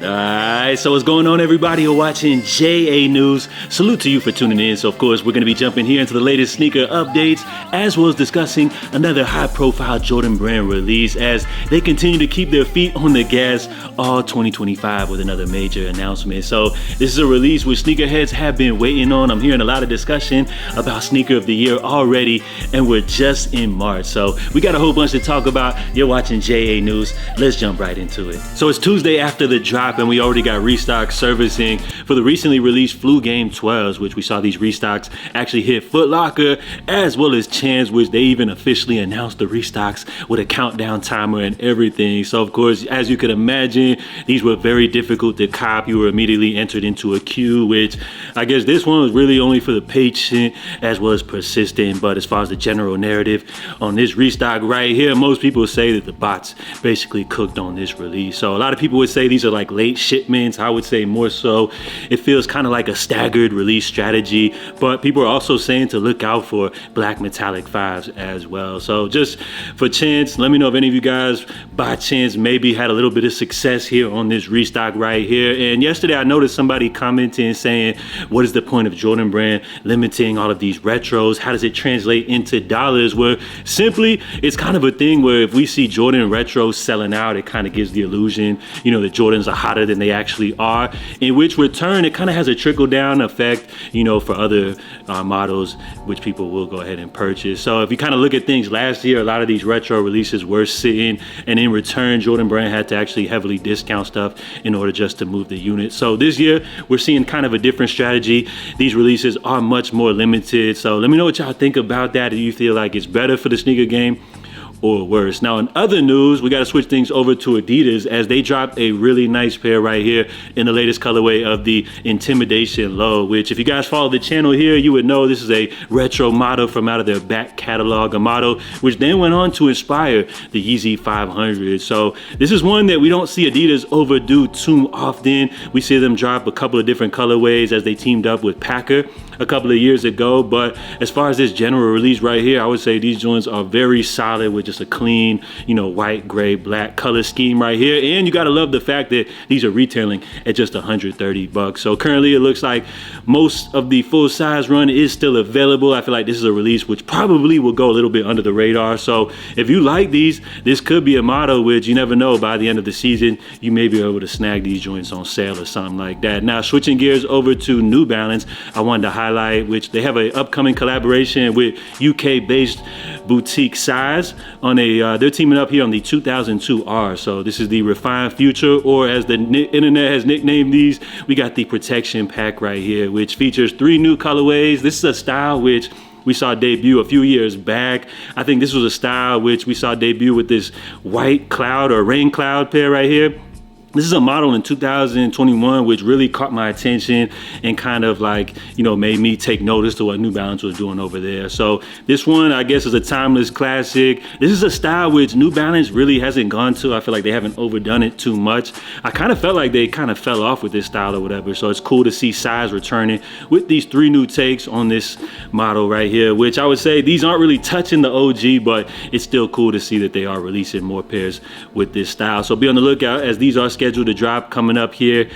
Alright, so what's going on, everybody? You're watching JA News. Salute to you for tuning in. So of course we're going to be jumping here into the latest sneaker updates, as well as discussing another high-profile Jordan brand release as they continue to keep their feet on the gas all 2025 with another major announcement. So this is a release which sneakerheads have been waiting on. I'm hearing a lot of discussion about sneaker of the year already, and we're just in March. So we got a whole bunch to talk about. You're watching JA News. Let's jump right into it. So it's Tuesday after the drop, and we already got restock servicing for the recently released Flu Game 12s, which we saw these restocks actually hit Foot Locker, as well as Chance, which they even officially announced the restocks with a countdown timer and everything. So of course, as you could imagine, these were very difficult to cop. You were immediately entered into a queue, which I guess this one was really only for the patient as well as persistent. But as far as the general narrative on this restock right here, most people say that the bots basically cooked on this release. So a lot of people would say these are like late shipments. I would say more so it feels kind of like a staggered release strategy, but people are also saying to look out for black metallic 5s as well. So just for chance, let me know if any of you guys by chance maybe had a little bit of success here on this restock right here. And yesterday I noticed somebody commenting saying, what is the point of Jordan brand limiting all of these retros? How does it translate into dollars? Where simply it's kind of a thing where if we see Jordan retros selling out, it kind of gives the illusion, you know, that Jordans are hotter than they actually are, in which return it kind of has a trickle down effect, you know, for other models which people will go ahead and purchase. So if you kind of look at things last year, a lot of these retro releases were sitting, and in return Jordan brand had to actually heavily discount stuff in order just to move the unit. So this year we're seeing kind of a different strategy. These releases are much more limited. So let me know what y'all think about that. Do you feel like it's better for the sneaker game or worse? Now in other news, we got to switch things over to Adidas as they dropped a really nice pair right here in the latest colorway of the Intimidation Low, which if you guys follow the channel here, you would know this is a retro model from out of their back catalog, a model which then went on to inspire the Yeezy 500. So this is one that we don't see Adidas overdo too often. We see them drop a couple of different colorways as they teamed up with Packer a couple of years ago. But as far as this general release right here, I would say these joints are very solid with just a clean, you know, white, gray, black color scheme right here. And you gotta love the fact that these are retailing at just 130 bucks. So currently it looks like most of the full size run is still available. I feel like this is a release which probably will go a little bit under the radar. So if you like these, this could be a model which you never know, by the end of the season, you may be able to snag these joints on sale or something like that. Now switching gears over to New Balance, I wanted to highlight which they have an upcoming collaboration with UK-based boutique Size on a they're teaming up here on the 2002 R. So this is the refined future, or as the internet has nicknamed these, we got the protection pack right here, which features 3 new colorways. This is a style which we saw debut a few years back. I think this was a style which we saw debut with this white cloud or rain cloud pair right here. This is a model in 2021 which really caught my attention and kind of like, you know, made me take notice to what New Balance was doing over there. So this one, I guess, is a timeless classic. This is a style which New Balance really hasn't gone to. I feel like they haven't overdone it too much. I kind of felt like they kind of fell off with this style or whatever. So it's cool to see Size returning with these 3 new takes on this model right here, which I would say these aren't really touching the OG, but it's still cool to see that they are releasing more pairs with this style. So be on the lookout as these are scheduled to drop coming up here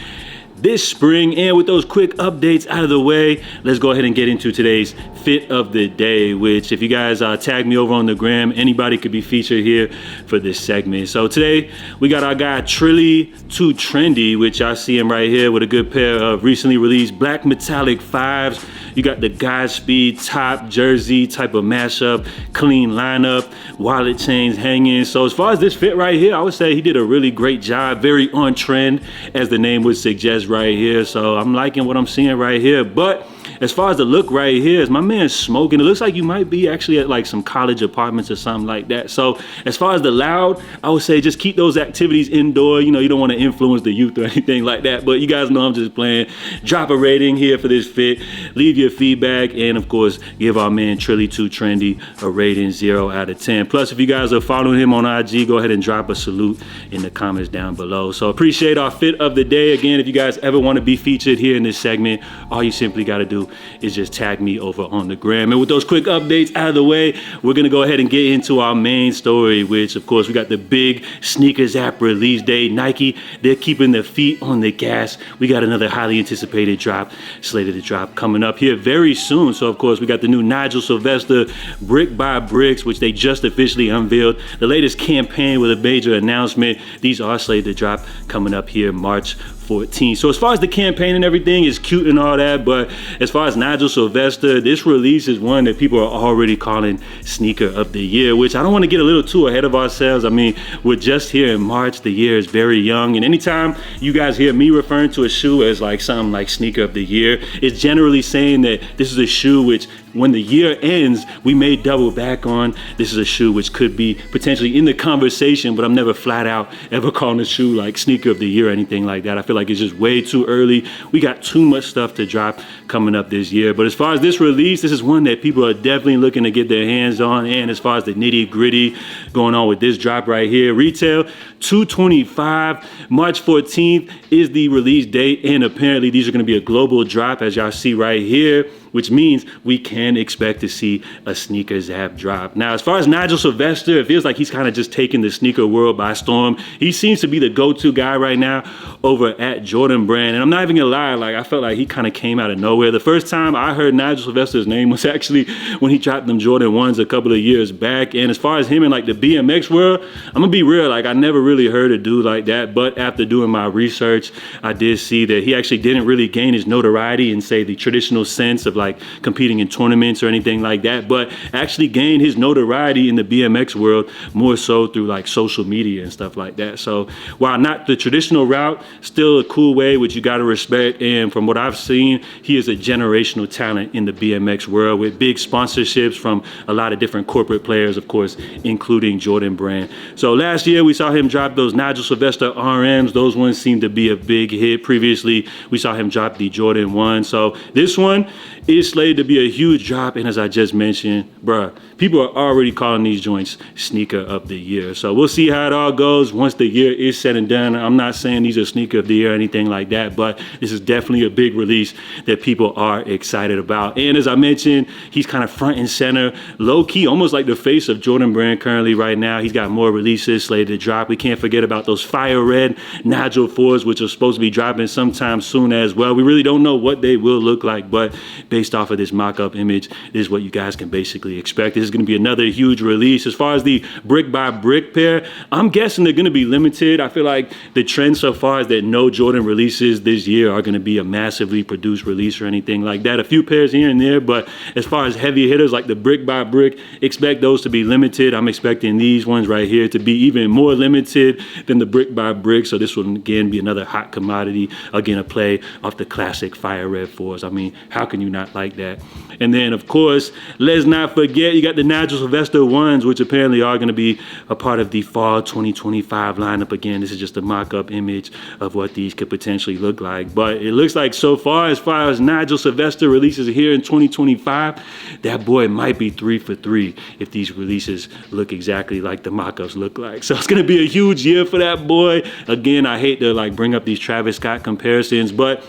this spring. And with those quick updates out of the way, let's go ahead and get into today's fit of the day, which if you guys tag me over on the gram, anybody could be featured here for this segment. So today we got our guy Trilly Too Trendy, which I see him right here with a good pair of recently released black metallic 5s. You got the Godspeed top jersey type of mashup, clean lineup, wallet chains hanging. So as far as this fit right here, I would say he did a really great job, very on trend as the name would suggest right here. So I'm liking what I'm seeing right here. But as far as the look right here, is my man smoking. It looks like you might be actually at like some college apartments or something like that. So as far as the loud, I would say just keep those activities indoor. You know, you don't want to influence the youth or anything like that, but you guys know I'm just playing. Drop a rating here for this fit. Leave your feedback, and of course, give our man Trilly Too Trendy a rating 0 out of 10. Plus, if you guys are following him on IG, go ahead and drop a salute in the comments down below. So appreciate our fit of the day. Again, if you guys ever want to be featured here in this segment, all you simply got to do is just tag me over on the gram. And with those quick updates out of the way, we're gonna go ahead and get into our main story, which of course we got the big sneakers app release date. Nike, they're keeping their feet on the gas. We got another highly anticipated drop slated to drop coming up here very soon. So of course we got the new Nigel Sylvester Brick by Bricks, which they just officially unveiled. The latest campaign with a major announcement. These are slated to drop coming up here March 14. So as far as the campaign and everything is cute and all that, but as far as Nigel Sylvester, this release is one that people are already calling sneaker of the year, which I don't want to get a little too ahead of ourselves. I mean, we're just here in March. The year is very young, and anytime you guys hear me referring to a shoe as like something like sneaker of the year, it's generally saying that this is a shoe which when the year ends, we may double back on. This is a shoe which could be potentially in the conversation, but I'm never flat out ever calling a shoe like sneaker of the year or anything like that. I feel like it's just way too early. We got too much stuff to drop coming up this year. But as far as this release, this is one that people are definitely looking to get their hands on. And as far as the nitty gritty going on with this drop right here, retail $225. March 14th is the release date. And apparently these are gonna be a global drop, as y'all see right here, which means we can expect to see a sneakers app drop. Now, as far as Nigel Sylvester, it feels like he's kind of just taking the sneaker world by storm. He seems to be the go-to guy right now over at Jordan Brand. And I'm not even gonna lie, like I felt like he kind of came out of nowhere. The first time I heard Nigel Sylvester's name was actually when he dropped them Jordan 1s a couple of years back. And as far as him in like the BMX world, I'm gonna be real, like I never really heard a dude like that. But after doing my research, I did see that he actually didn't really gain his notoriety in, say, the traditional sense of like competing in tournaments or anything like that, but actually gained his notoriety in the BMX world more so through like social media and stuff like that. So while not the traditional route, still a cool way, which you got to respect. And from what I've seen, he is a generational talent in the BMX world with big sponsorships from a lot of different corporate players, of course, including Jordan Brand. So last year we saw him drop those Nigel Sylvester RMs. Those ones seemed to be a big hit. Previously, we saw him drop the Jordan 1. So this one is slated to be a huge drop, and as I just mentioned, bruh, people are already calling these joints sneaker of the year. So we'll see how it all goes once the year is said and done. I'm not saying these are sneaker of the year or anything like that, but this is definitely a big release that people are excited about. And as I mentioned, he's kind of front and center, low-key, almost like the face of Jordan Brand currently right now. He's got more releases slated to drop. We can't forget about those fire red Nigel 4s, which are supposed to be dropping sometime soon as well. We really don't know what they will look like, but based off of this mock-up image, this is what you guys can basically expect. This is going to be another huge release. As far as the brick by brick pair, I'm guessing they're going to be limited. I feel like the trend so far is that no Jordan releases this year are going to be a massively produced release or anything like that. A few pairs here and there, but as far as heavy hitters like the brick by brick, expect those to be limited. I'm expecting these ones right here to be even more limited than the brick by brick. So this will again be another hot commodity. Again, a play off the classic fire red 4s. I mean, how can you not like that? And then of course, let's not forget you got the Nigel Sylvester 1s, which apparently are going to be a part of the fall 2025 lineup. Again, this is just a mock-up image of what these could potentially look like, but it looks like so far as Nigel Sylvester releases here in 2025, that boy might be 3 for 3 if these releases look exactly like the mock-ups look like. So it's going to be a huge year for that boy. Again, I hate to like bring up these Travis Scott comparisons, but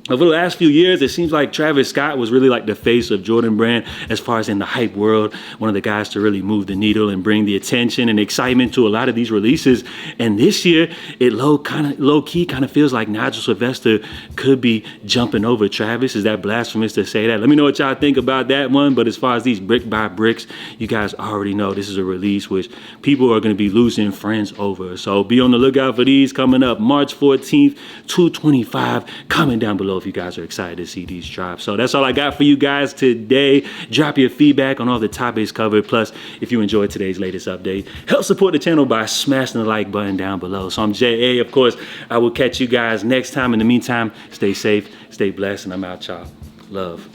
over the last few years, it seems like Travis Scott was really like the face of Jordan Brand as far as in the hype world, one of the guys to really move the needle and bring the attention and excitement to a lot of these releases. And this year, it low-key kind of feels like Nigel Sylvester could be jumping over Travis. Is that blasphemous to say that? Let me know what y'all think about that one. But as far as these brick by bricks, you guys already know this is a release which people are going to be losing friends over. So be on the lookout for these coming up March 14th, 225. Comment down below if you guys are excited to see these drops. So that's all I got for you guys today. Drop your feedback on all the topics covered. Plus, if you enjoyed today's latest update, help support the channel by smashing the like button down below. So I'm J.A. Of course, I will catch you guys next time. In the meantime, stay safe, stay blessed, and I'm out, y'all. Love.